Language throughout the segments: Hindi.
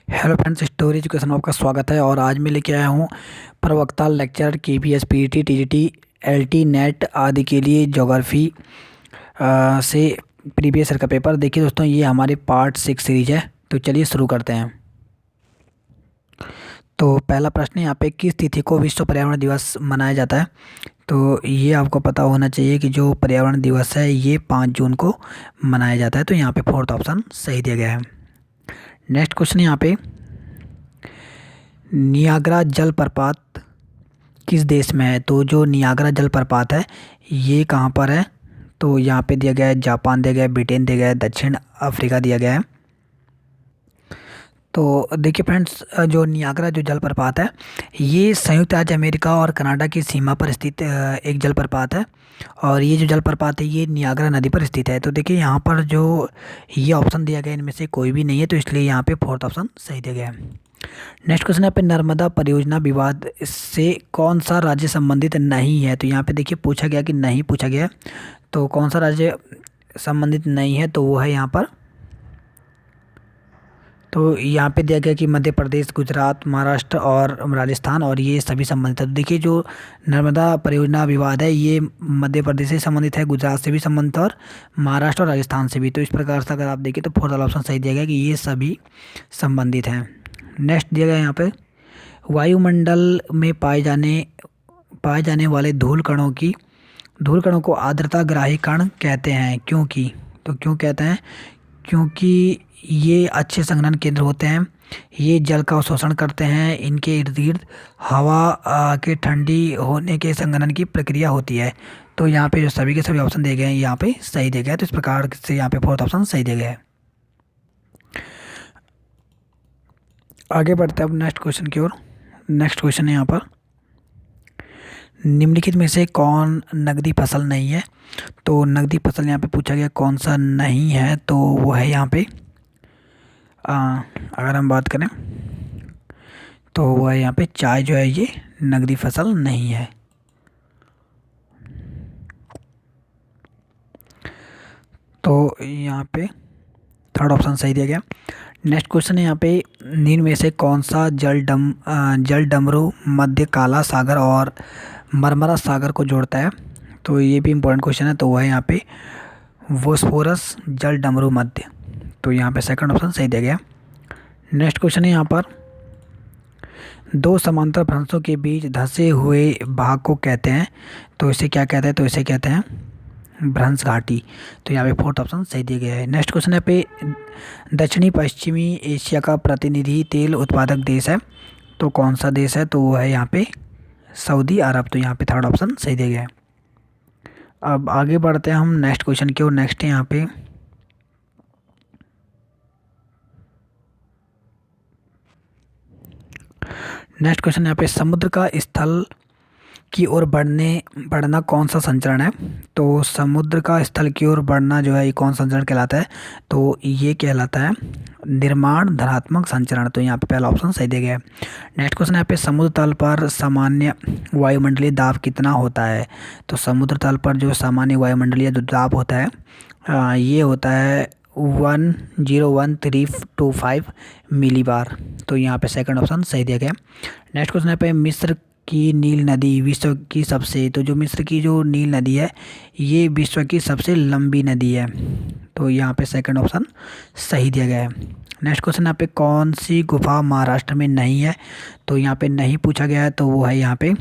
हेलो फ्रेंड्स, स्टोरी एजुकेशन में आपका स्वागत है। और आज मैं लेके आया हूँ प्रवक्ता lecture KPS PT TGT LT net आदि के लिए ज्योग्राफी से प्रीवियस ईयर का पेपर। देखिए दोस्तों, ये हमारे पार्ट 6 सीरीज है। तो चलिए शुरू करते हैं। तो पहला प्रश्न यहाँ पे, किस तिथि को विश्व पर्यावरण दिवस मनाया जाता है? तो ये आपको पता होना चाहिए कि जो पर्यावरण दिवस है ये 5 जून को मनाया जाता है। तो यहाँ पे फोर्थ ऑप्शन सही दिया गया है। नेक्स्ट क्वेश्चन यहाँ पे, नियाग्रा जलप्रपात किस देश में है? तो जो नियाग्रा जलप्रपात है ये कहाँ पर है? तो यहाँ पे दिया गया है जापान दिया गया है, ब्रिटेन दिया गया है, दक्षिण अफ्रीका दिया गया है। तो देखिए फ्रेंड्स, जो नियाग्रा जो जलप्रपात है ये संयुक्त राज्य अमेरिका और कनाडा की सीमा पर स्थित एक जलप्रपात है। और ये जो जलप्रपात है ये नियाग्रा नदी पर स्थित है। तो देखिए यहाँ पर जो ये ऑप्शन दिया गया है इनमें से कोई भी नहीं है, तो इसलिए यहाँ पे फोर्थ ऑप्शन सही दिया गया है। नेक्स्ट क्वेश्चन है पे, नर्मदा परियोजना विवाद से कौन सा राज्य संबंधित नहीं है? तो यहाँ पे देखिए पूछा गया कि नहीं पूछा गया है। तो कौन सा राज्य संबंधित नहीं है? तो वो है यहाँ पर, तो यहाँ पे दिया गया कि मध्य प्रदेश, गुजरात, महाराष्ट्र और राजस्थान, और ये सभी संबंधित है। तो देखिए जो नर्मदा परियोजना विवाद है ये मध्य प्रदेश से संबंधित है, गुजरात से भी संबंधित है और महाराष्ट्र और राजस्थान से भी। तो इस प्रकार से अगर आप देखिए तो फोर्थ वाला ऑप्शन सही दिया गया कि ये सभी संबंधित हैं। नेक्स्ट दिया गया यहाँ पे, वायुमंडल में पाए जाने वाले धूल कणों को आर्द्रता ग्राही कण कहते हैं, क्योंकि तो क्यों कहते हैं? क्योंकि ये अच्छे संघनन केंद्र होते हैं, ये जल का अवशोषण करते हैं, इनके इर्द गिर्द हवा के ठंडी होने के संघनन की प्रक्रिया होती है। तो यहाँ पे जो सभी के सभी ऑप्शन दिए गए हैं यहाँ पे सही दिया गया है। तो इस प्रकार से यहाँ पे फोर्थ ऑप्शन सही दिया गया है। आगे बढ़ते हैं अब नेक्स्ट क्वेश्चन की ओर। नेक्स्ट क्वेश्चन है यहाँ पर, निम्नलिखित में से कौन नगदी फसल नहीं है? तो नगदी फसल यहाँ पे पूछा गया कौन सा नहीं है, तो वो है यहाँ पे अगर हम बात करें तो वो है यहाँ पे चाय जो है ये नगदी फसल नहीं है। तो यहाँ पे थर्ड ऑप्शन सही दिया गया। नेक्स्ट क्वेश्चन है यहाँ पे, निम्न में से कौन सा जल डमरू मध्य काला सागर और मरमरा सागर को जोड़ता है? तो ये भी इम्पोर्टेंट क्वेश्चन है। तो वह है यहाँ पे बोस्फोरस जल डमरू मध्य। तो यहाँ पे सेकंड ऑप्शन सही दिया गया। नेक्स्ट क्वेश्चन है यहाँ पर, दो समांतर भ्रंशों के बीच धंसे हुए भाग को कहते हैं, तो इसे क्या कहते हैं? तो इसे कहते हैं भ्रंश घाटी। तो यहाँ पे फोर्थ ऑप्शन सही दिया गया है। नेक्स्ट क्वेश्चन है पे, दक्षिणी पश्चिमी एशिया का प्रतिनिधि तेल उत्पादक देश है, तो कौन सा देश है? तो वो है यहाँ पे सऊदी अरब। तो यहाँ पे थर्ड ऑप्शन सही दिया गया है। अब आगे बढ़ते हैं हम नेक्स्ट क्वेश्चन की ओर। नेक्स्ट है यहाँ पे, नेक्स्ट क्वेश्चन यहाँ पे, समुद्र का स्थल की ओर बढ़ना कौन सा संचरण है? तो समुद्र का स्थल की ओर बढ़ना जो है ये कौन सा संचरण कहलाता है? तो ये कहलाता है निर्माण धनात्मक संचरण। तो यहाँ पे पहला ऑप्शन सही दिया गया है। नेक्स्ट क्वेश्चन यहाँ पे, समुद्र तल पर सामान्य वायुमंडलीय दाब कितना होता है? तो समुद्र तल पर जो सामान्य वायुमंडलीय जो दाब होता है ये होता है 101,325 मिलीबार। तो यहाँ पे सेकंड ऑप्शन सही दिया गया। नेक्स्ट क्वेश्चन यहाँ पे, मिस्र की नील नदी विश्व की सबसे, तो जो मिस्र की जो नील नदी है ये विश्व की सबसे लंबी नदी है। तो यहाँ पे सेकंड ऑप्शन सही दिया गया है। नेक्स्ट क्वेश्चन यहाँ पे, कौन सी गुफा महाराष्ट्र में नहीं है? तो यहाँ पे नहीं पूछा गया है, तो वो है यहाँ पे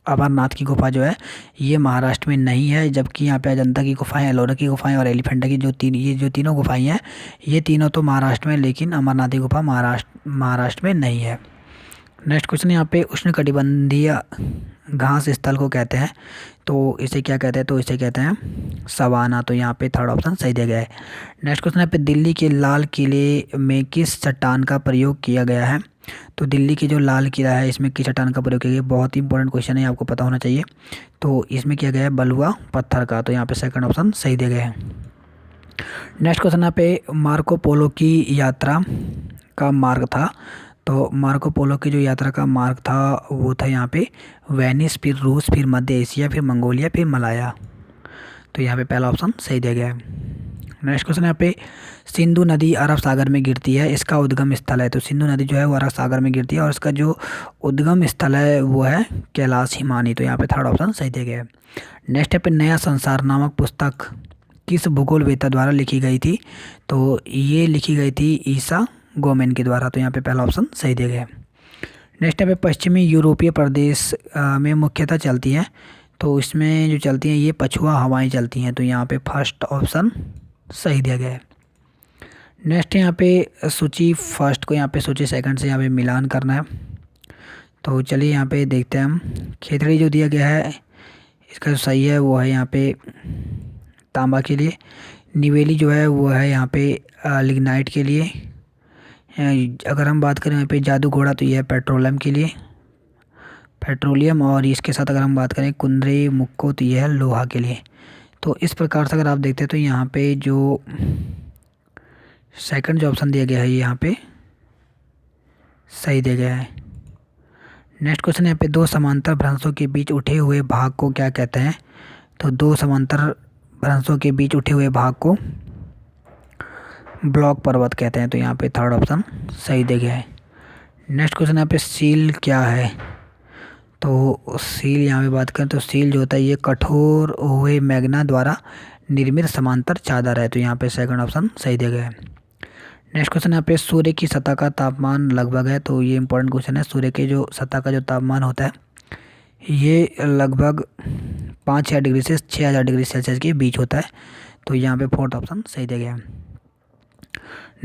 अमरनाथ की गुफा जो है ये महाराष्ट्र में नहीं है, जबकि यहाँ पे अजंता की गुफाएं, एलोरा की गुफाएं और एलिफेंटा की जो तीनों गुफाएं हैं ये तीनों तो महाराष्ट्र में, लेकिन अमरनाथ की गुफा महाराष्ट्र में नहीं है। नेक्स्ट क्वेश्चन यहाँ पे, उष्णकटिबंधीय घास स्थल को कहते हैं, तो इसे क्या कहते हैं? तो इसे कहते हैं सवाना। तो यहाँ पे थर्ड ऑप्शन सही दिया गया है। नेक्स्ट क्वेश्चन यहाँ पे, दिल्ली के लाल किले में किस चट्टान का प्रयोग किया गया है? तो दिल्ली की जो लाल किला है इसमें किस चट्टान का प्रयोग किया गया? बहुत ही इंपॉर्टेंट क्वेश्चन है, आपको पता होना चाहिए। तो इसमें किया गया है बलुआ पत्थर का। तो यहाँ पे सेकंड ऑप्शन सही दिया गया है। नेक्स्ट क्वेश्चन यहाँ पे, मार्को पोलो की यात्रा का मार्ग था, तो मार्को पोलो की जो यात्रा का मार्ग था वो था यहाँ पे वेनिस, फिर रूस, फिर मध्य एशिया, फिर मंगोलिया, फिर मलाया। तो यहाँ पे पहला ऑप्शन सही दिया गया है। नेक्स्ट क्वेश्चन यहाँ पे सिंधु नदी अरब सागर में गिरती है, इसका उद्गम स्थल है। तो सिंधु नदी जो है वो अरब सागर में गिरती है और इसका जो उद्गम स्थल है वो है कैलाश हिमानी। तो यहाँ पे थर्ड ऑप्शन सही दिया गया है। नेक्स्ट है पे नया संसार नामक पुस्तक किस भूगोलवेत्ता द्वारा लिखी गई थी? तो ये लिखी गई थी ईसा गोमेन के द्वारा। तो यहाँ पे पहला ऑप्शन सही दिया गया है। नेक्स्ट है पे पश्चिमी यूरोपीय प्रदेश में मुख्यतः चलती हैं। तो इसमें जो चलती हैं ये पछुआ हवाएं चलती हैं। तो यहाँ पे फर्स्ट ऑप्शन सही दिया गया है। नेक्स्ट यहाँ पे सूची फर्स्ट को यहाँ पे सूची सेकंड से यहाँ पे मिलान करना है। तो चलिए यहाँ पे देखते हैं हम। खेतड़ी जो दिया गया है इसका जो सही है वो है यहाँ पे तांबा के लिए। निवेली जो है वो है यहाँ पे लिग्नाइट के लिए। अगर हम बात करें यहाँ पे जादू घोड़ा तो ये है पेट्रोलियम के लिए, पेट्रोलियम। और इसके साथ अगर हम बात करें कुंद्रे मुक्को तो ये है लोहा के लिए। तो इस प्रकार से अगर आप देखते हैं तो यहाँ पे जो सेकंड जो ऑप्शन दिया गया है यहाँ पे सही दिया गया है। नेक्स्ट क्वेश्चन यहाँ पे दो समांतर भ्रंशों के बीच उठे हुए भाग को क्या कहते हैं? तो दो समांतर भ्रंशों के बीच उठे हुए भाग को ब्लॉक पर्वत कहते हैं। तो यहाँ पे थर्ड ऑप्शन सही दिया गया है। नेक्स्ट क्वेश्चन यहाँ पे सील क्या है? तो सील यहाँ पे बात करें तो सील जो होता है ये कठोर हुए मैग्ना द्वारा निर्मित समांतर चादर है। तो यहाँ पे सेकंड ऑप्शन सही दिया गया है। नेक्स्ट क्वेश्चन यहाँ पे सूर्य की सतह का तापमान लगभग है। तो ये इंपॉर्टेंट क्वेश्चन है। सूर्य के जो सतह का जो तापमान होता है ये लगभग 5,000 डिग्री से 6,000 डिग्री सेल्सियस के बीच होता है। तो यहाँ पे फोर्थ ऑप्शन सही दिया गया है।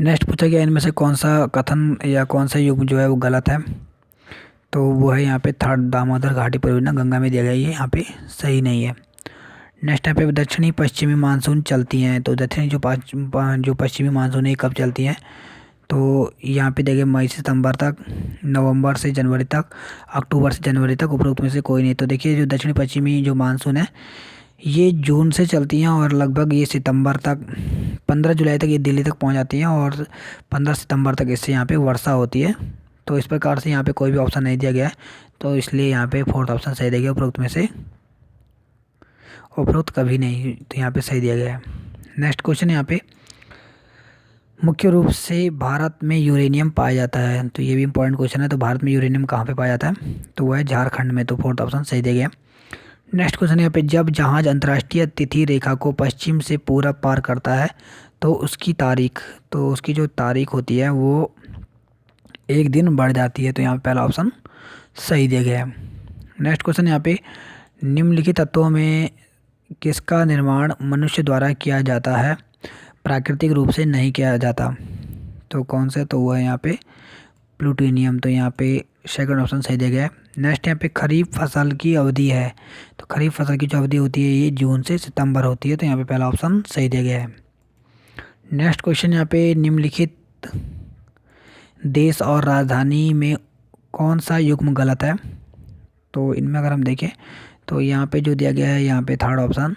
नेक्स्ट पूछा गया इनमें से कौन सा कथन या कौन सा युग जो है वो गलत है? तो वो है यहाँ पे थर्ड दामोदर घाटी परियोजना गंगा में दिया गया, ये यहाँ पे सही नहीं है। नेक्स्ट यहाँ पे दक्षिणी पश्चिमी मानसून चलती हैं। तो दक्षिणी जो पश्चिमी मानसून है कब चलती हैं? तो यहाँ पे देखिए मई से सितंबर तक, नवंबर से जनवरी तक, अक्टूबर से जनवरी तक, उपरोक्त में से कोई नहीं। तो देखिए जो दक्षिणी पश्चिमी जो मानसून है ये जून से चलती हैं और लगभग ये सितंबर तक 15 जुलाई तक ये दिल्ली तक पहुँच जाती हैं और 15 सितंबर तक इससे यहाँ पे वर्षा होती है। तो इस प्रकार से यहाँ पे कोई भी ऑप्शन नहीं दिया गया है। तो इसलिए यहाँ पे फोर्थ ऑप्शन सही दिया गया, उपरोक्त में से उपरोक्त कभी नहीं। तो यहाँ पे सही दिया गया है। नेक्स्ट क्वेश्चन यहाँ पे मुख्य रूप से भारत में यूरेनियम पाया जाता है। तो ये भी इंपॉर्टेंट क्वेश्चन है। तो भारत में यूरेनियम कहाँ पे पाया जाता है? तो वह है झारखंड में। तो फोर्थ ऑप्शन सही दिया गया। नेक्स्ट क्वेश्चन यहाँ पे जब जहाज अंतर्राष्ट्रीय तिथि रेखा को पश्चिम से पूरब पार करता है तो उसकी तारीख, तो उसकी जो तारीख होती है वो एक दिन बढ़ जाती है। तो यहाँ पे पहला ऑप्शन सही दिया गया है। नेक्स्ट क्वेश्चन यहाँ पे निम्नलिखित तत्वों में किसका निर्माण मनुष्य द्वारा किया जाता है, प्राकृतिक रूप से नहीं किया जाता? तो कौन सा? तो वो है यहाँ पे प्लूटोनियम। तो यहाँ पे सेकंड ऑप्शन सही दिया गया है। नेक्स्ट यहाँ पे खरीफ फसल की अवधि है। तो खरीफ फसल की जो अवधि होती है ये जून से सितंबर होती है। तो यहाँ पे पहला ऑप्शन सही दिया गया है। नेक्स्ट क्वेश्चन यहाँ पे निम्नलिखित देश और राजधानी में कौन सा युग्म गलत है? तो इनमें अगर हम देखें तो यहाँ पे जो दिया गया है यहाँ पे थर्ड ऑप्शन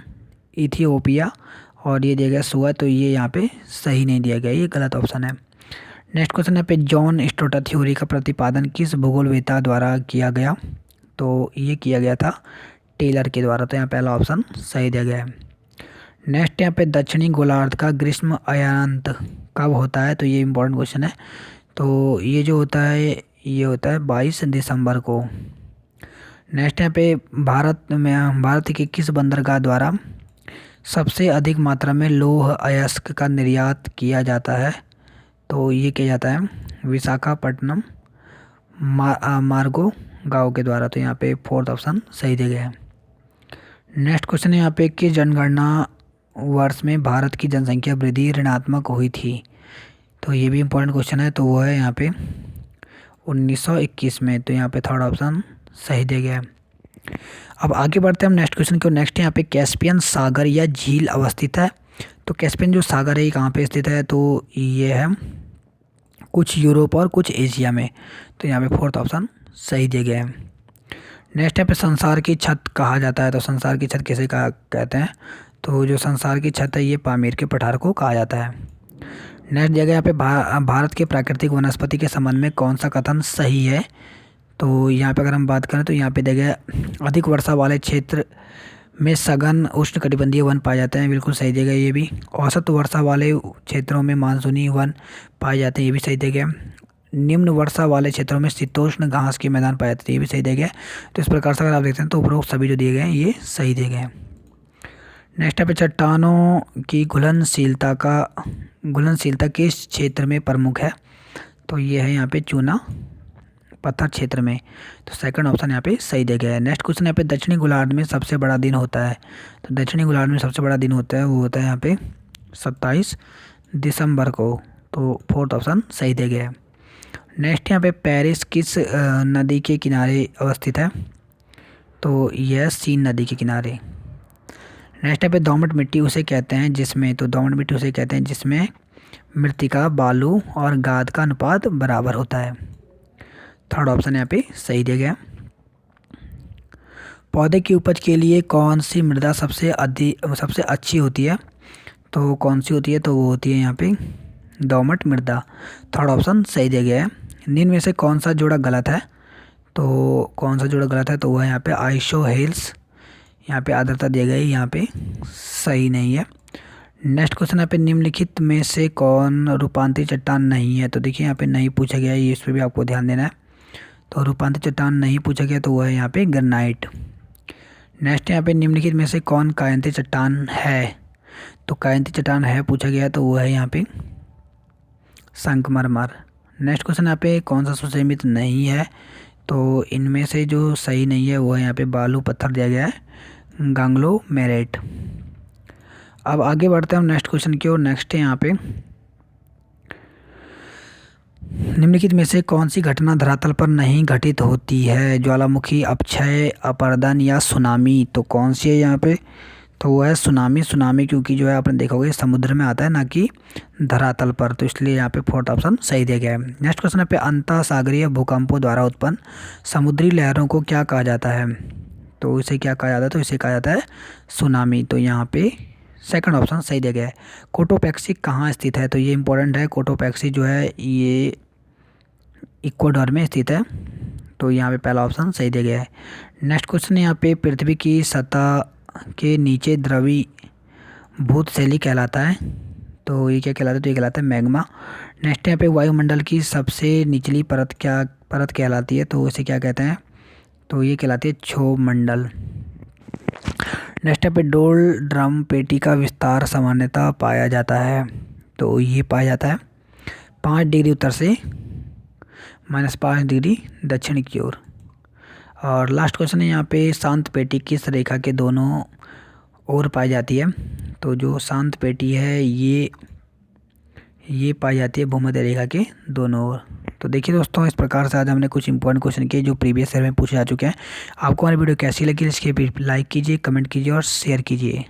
इथियोपिया और ये दिया गया सुआ। तो ये यहाँ पे सही नहीं दिया गया, ये गलत ऑप्शन है। नेक्स्ट क्वेश्चन यहाँ पे जॉन स्टोटर थ्योरी का प्रतिपादन किस भूगोलवेत्ता द्वारा किया गया? तो ये किया गया था टेलर के द्वारा। तो यहाँ पहला ऑप्शन सही दिया गया है। नेक्स्ट यहाँ पे दक्षिणी गोलार्ध का ग्रीष्म अयनांत कब होता है? तो ये इंपॉर्टेंट क्वेश्चन है। तो ये जो होता है ये होता है 22 दिसंबर को। नेक्स्ट यहाँ पे भारत के किस बंदरगाह द्वारा सबसे अधिक मात्रा में लौह अयस्क का निर्यात किया जाता है? तो ये किया जाता है विशाखापट्टनम मार्गो गांव के द्वारा। तो यहाँ पे फोर्थ ऑप्शन सही दिया गया है। नेक्स्ट क्वेश्चन है यहाँ पे किस जनगणना वर्ष में भारत की जनसंख्या वृद्धि ऋणात्मक हुई थी? तो ये भी इंपॉर्टेंट क्वेश्चन है। तो वो है यहाँ पे 1921 में। तो यहाँ पे थर्ड ऑप्शन सही दिया गया है। अब आगे बढ़ते हैं हम नेक्स्ट क्वेश्चन को। नेक्स्ट यहाँ पे कैस्पियन सागर या झील अवस्थित है। तो कैस्पियन जो सागर है ये कहाँ पे स्थित है? तो ये है कुछ यूरोप और कुछ एशिया में। तो यहाँ पे फोर्थ ऑप्शन सही दिया गया है। नेक्स्ट यहाँ पे संसार की छत कहा जाता है। तो संसार की छत किसे कहते हैं? तो जो संसार की छत है ये पामीर के पठार को कहा जाता है। नेक्स्ट जगह यहाँ पे भारत के प्राकृतिक वनस्पति के संबंध में कौन सा कथन सही है? तो यहाँ पे अगर हम बात करें तो यहाँ पे देखिए अधिक वर्षा वाले क्षेत्र में सघन उष्णकटिबंधीय वन पाए जाते हैं, बिल्कुल सही जगह ये भी। औसत वर्षा वाले क्षेत्रों में मानसूनी वन पाए जाते हैं, ये भी सही जगह। निम्न वर्षा वाले क्षेत्रों में शीतोष्ण घास के मैदान पाए जाते हैं, ये भी सही जगह। तो इस प्रकार से अगर आप देखते हैं तो उपरोक्त सभी जो दिए गए हैं ये सही जगह है। नेक्स्ट पे चट्टानों की घुलनशीलता किस क्षेत्र में प्रमुख है? तो ये है यहाँ पे चूना पत्थर क्षेत्र में। तो सेकंड ऑप्शन यहाँ पे सही जगह है। नेक्स्ट क्वेश्चन यहाँ पे दक्षिणी गोलार्ध में सबसे बड़ा दिन होता है। तो दक्षिणी गोलार्ध में सबसे बड़ा दिन होता है वो होता है यहाँ पे 27 दिसंबर को। तो फोर्थ ऑप्शन सही जगह है। नेक्स्ट यहाँ पे पेरिस किस नदी के किनारे अवस्थित है? तो यह सीन नदी के किनारे। नेक्स्ट यहाँ पे दोमट मिट्टी उसे कहते हैं जिसमें, तो दोमट मिट्टी उसे कहते हैं जिसमें मृत्तिका बालू और गाद का अनुपात बराबर होता है। थर्ड ऑप्शन यहाँ पे सही जगह है। पौधे की उपज के लिए कौन सी मृदा सबसे अच्छी होती है? तो कौन सी होती है? तो वो होती है यहाँ पे दोमट मृदा। थर्ड ऑप्शन सही जगह है। निम्न में से कौन सा जोड़ा गलत है? तो कौन सा जोड़ा गलत है? तो वो है यहाँ पे आइसोहेल्स। यहाँ पे आर्द्रता दिया गया है, यहाँ पे सही नहीं है। नेक्स्ट क्वेश्चन यहाँ पे निम्नलिखित में से कौन रूपांतरित चट्टान नहीं है? तो देखिए यहाँ पे नहीं पूछा गया है, इस पर भी आपको ध्यान देना है। तो रूपांतरित चट्टान नहीं पूछा गया तो वो है यहाँ पे ग्रेनाइट। नेक्स्ट यहाँ पे निम्नलिखित में से कौन कायांतित चट्टान है? तो कायांतित चट्टान है पूछा गया तो वो है यहाँ पे संगमरमर। नेक्स्ट क्वेश्चन यहाँ पे कौन सा सुसंमित नहीं है? तो इनमें से जो सही नहीं है वो है यहाँ पे बालू पत्थर दिया गया है, गांग्लोमेरेट। अब आगे बढ़ते हैं हम नेक्स्ट क्वेश्चन की ओर। नेक्स्ट है यहाँ पे निम्नलिखित में से कौन सी घटना धरातल पर नहीं घटित होती है? ज्वालामुखी, अपक्षय, अपरदन या सुनामी। तो कौन सी है यहाँ पे? तो वो है सुनामी। सुनामी क्योंकि जो है आपने देखा होगा समुद्र में आता है ना कि धरातल पर, तो इसलिए यहाँ पे फोर्थ ऑप्शन सही दिया गया है। नेक्स्ट क्वेश्चन है पे अंतः सागरीय भूकंपों द्वारा उत्पन्न समुद्री लहरों को क्या कहा जाता है? तो इसे क्या कहा जाता है? तो इसे कहा जाता है सुनामी। तो यहाँ पे सेकंड ऑप्शन सही दिया गया है। कोटोपैक्सी कहाँ स्थित है? तो ये इंपॉर्टेंट है। कोटोपैक्सी जो है ये इक्वाडोर में स्थित है। तो यहाँ पे पहला ऑप्शन सही दिया गया है। नेक्स्ट क्वेश्चन है यहाँ पे पृथ्वी की सतह के नीचे द्रवीभूत शैली कहलाता है। तो ये क्या कहलाता है? तो ये कहलाता है मैग्मा। नेक्स्ट यहाँ पे वायुमंडल की सबसे निचली परत कहलाती है? तो इसे क्या कहते हैं? तो ये कहलाती है क्षोभमंडल। नेक्स्ट यहाँ पे डोल ड्रम पेटी का विस्तार सामान्यतः पाया जाता है? तो ये पाया जाता है 5 डिग्री उत्तर से -5 डिग्री दक्षिण की ओर। और लास्ट क्वेश्चन है यहाँ पे शांत पेटी किस रेखा के दोनों ओर पाई जाती है? तो जो शांत पेटी है ये पाई जाती है भूमध्य रेखा के दोनों ओर। तो देखिए दोस्तों, इस प्रकार से आज हमने कुछ इंपॉर्टेंट क्वेश्चन किए जो प्रीवियस ईयर में पूछे जा चुके हैं। आपको हमारी वीडियो कैसी लगी इसके लाइक कीजिए, कमेंट कीजिए और शेयर कीजिए।